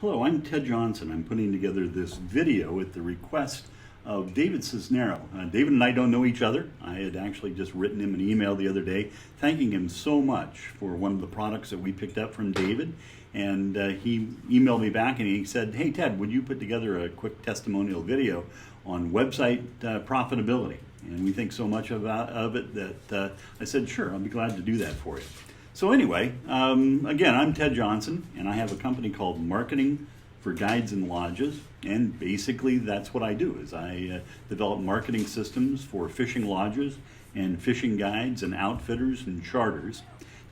Hello, I'm Ted Johnson. I'm putting together this video at the request of David Cisnero. David and I don't know each other. I had actually just written him an email the other day thanking him so much for one of the products that we picked up from David. And he emailed me back and he said, "Hey Ted, would you put together a quick testimonial video on website profitability?" And we think so much of it that I said, "Sure, I'll be glad to do that for you." So anyway, again, I'm Ted Johnson, and I have a company called Marketing for Guides and Lodges, and basically that's what I do, is I develop marketing systems for fishing lodges and fishing guides and outfitters and charters.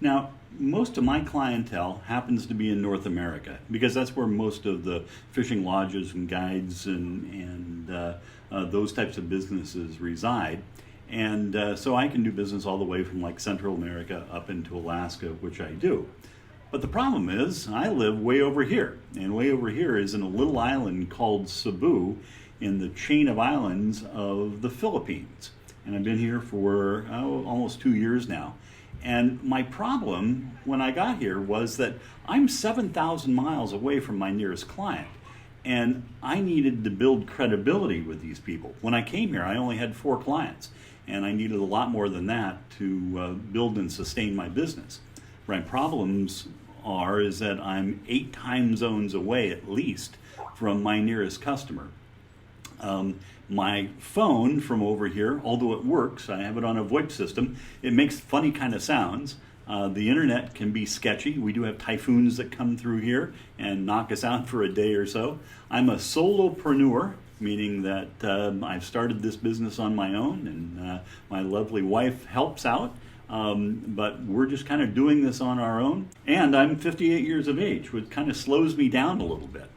Now, most of my clientele happens to be in North America, because that's where most of the fishing lodges and guides and those types of businesses reside. And so I can do business all the way from like Central America up into Alaska, which I do. But the problem is I live way over here, and way over here is in a little island called Cebu in the chain of islands of the Philippines. And I've been here for almost 2 years now. And my problem when I got here was that I'm 7,000 miles away from my nearest client. And I needed to build credibility with these people. When I came here, I only had 4 clients. And I needed a lot more than that to build and sustain my business. My problems is that I'm 8 time zones away at least from my nearest customer. My phone from over here, although it works, I have it on a VoIP system, it makes funny kind of sounds. The internet can be sketchy. We do have typhoons that come through here and knock us out for a day or so. I'm a solopreneur, meaning that I've started this business on my own, and my lovely wife helps out, but we're just kind of doing this on our own. And I'm 58 years of age, which kind of slows me down a little bit.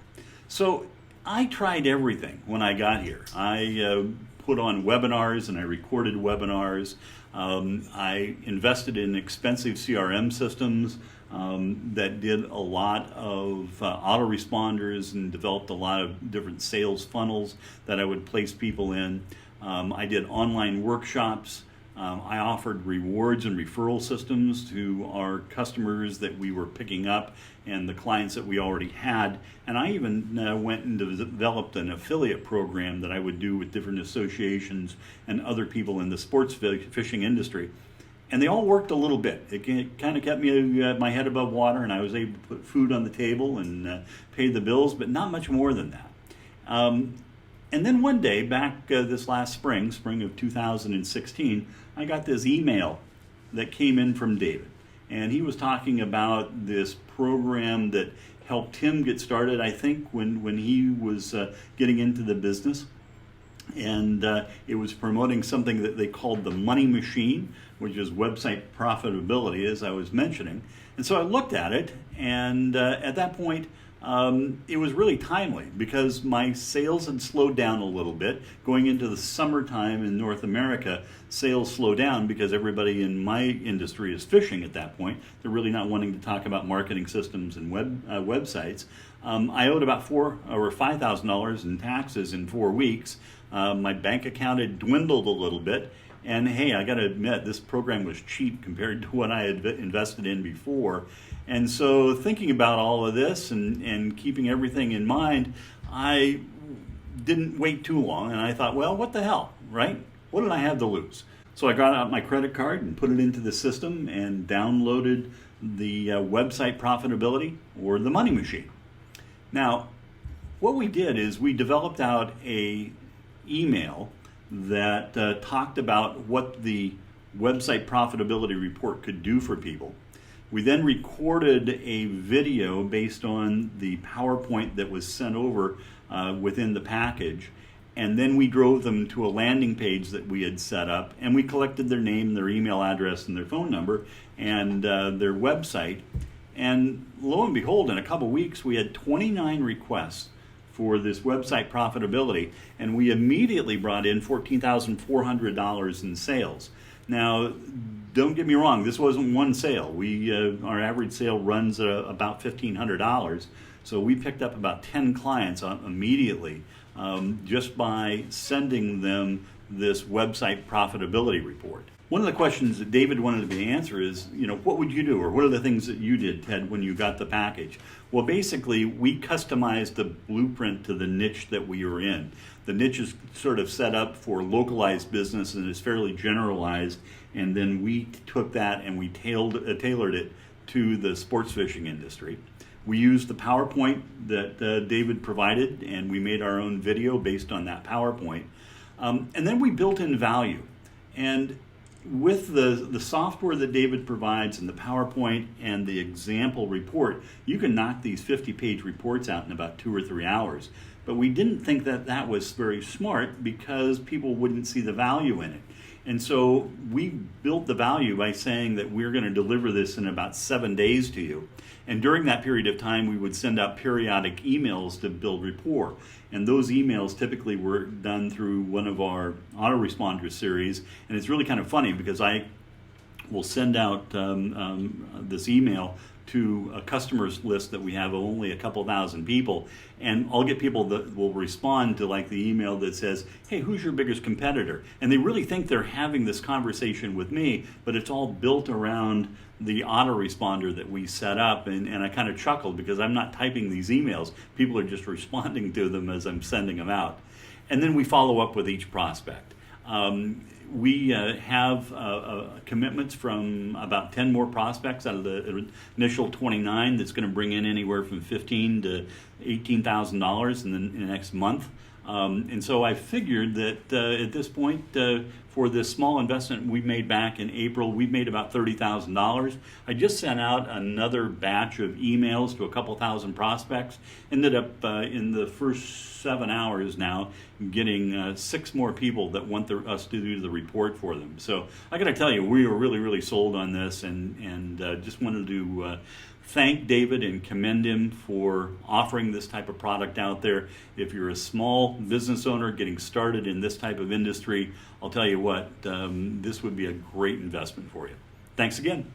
So I tried everything when I got here. I put on webinars and I recorded webinars. I invested in expensive CRM systems that did a lot of autoresponders and developed a lot of different sales funnels that I would place people in. I did online workshops. I offered rewards and referral systems to our customers that we were picking up and the clients that we already had. And I even went and developed an affiliate program that I would do with different associations and other people in the sports fishing industry. And they all worked a little bit. It kind of kept me my head above water, and I was able to put food on the table and pay the bills, but not much more than that. And then one day, back this last spring of 2016, I got this email that came in from David. And he was talking about this program that helped him get started, I think, when he was getting into the business. And it was promoting something that they called the money machine, which is website profitability, as I was mentioning. And so I looked at it, and at that point, it was really timely because my sales had slowed down a little bit. Going into the summertime in North America, sales slow down because everybody in my industry is fishing at that point. They're really not wanting to talk about marketing systems and websites. I owed about $4,000 or $5,000 in taxes in 4 weeks. My bank account had dwindled a little bit. And hey, I got to admit, this program was cheap compared to what I had invested in before. And so thinking about all of this and keeping everything in mind, I didn't wait too long. And I thought, well, what the hell, right? What did I have to lose? So I got out my credit card and put it into the system and downloaded the website profitability, or the money machine. Now, what we did is we developed out a email that talked about what the website profitability report could do for people. We then recorded a video based on the PowerPoint that was sent over within the package, and then we drove them to a landing page that we had set up, and we collected their name, their email address, and their phone number, and their website. And lo and behold, in a couple weeks, we had 29 requests for this website profitability, and we immediately brought in $14,400 in sales. Now, don't get me wrong, this wasn't one sale. Our average sale runs about $1,500, so we picked up about 10 clients immediately just by sending them this website profitability report. One of the questions that David wanted to answer is, what would you do, or what are the things that you did, Ted, when you got the package? Well, basically, we customized the blueprint to the niche that we were in. The niche is sort of set up for localized business and is fairly generalized, and then we took that and we tailored it to the sports fishing industry. We used the PowerPoint that David provided, and we made our own video based on that PowerPoint. And then we built in value. And with the software that David provides and the PowerPoint and the example report, you can knock these 50-page reports out in about 2 or 3 hours. But we didn't think that that was very smart because people wouldn't see the value in it. And so we built the value by saying that we're going to deliver this in about 7 days to you. And during that period of time, we would send out periodic emails to build rapport. And those emails typically were done through one of our autoresponder series. And it's really kind of funny because I will send out this email to a customers list that we have of only a couple thousand people, and I'll get people that will respond to like the email that says, hey, who's your biggest competitor? And they really think they're having this conversation with me, but it's all built around the autoresponder that we set up, and I kind of chuckled because I'm not typing these emails. People are just responding to them as I'm sending them out. And then we follow up with each prospect. We have commitments from about 10 more prospects out of the initial 29 that's going to bring in anywhere from $15,000 to $18,000 in the next month. And so I figured that at this point, for this small investment we made back in April, we've made about $30,000. I just sent out another batch of emails to a couple thousand prospects. Ended up in the first 7 hours now getting 6 more people that want us to do the report for them. So I got to tell you, we were really, really sold on this, and just wanted to thank David and commend him for offering this type of product out there. If you're a small business owner getting started in this type of industry, I'll tell you what, this would be a great investment for you. Thanks again.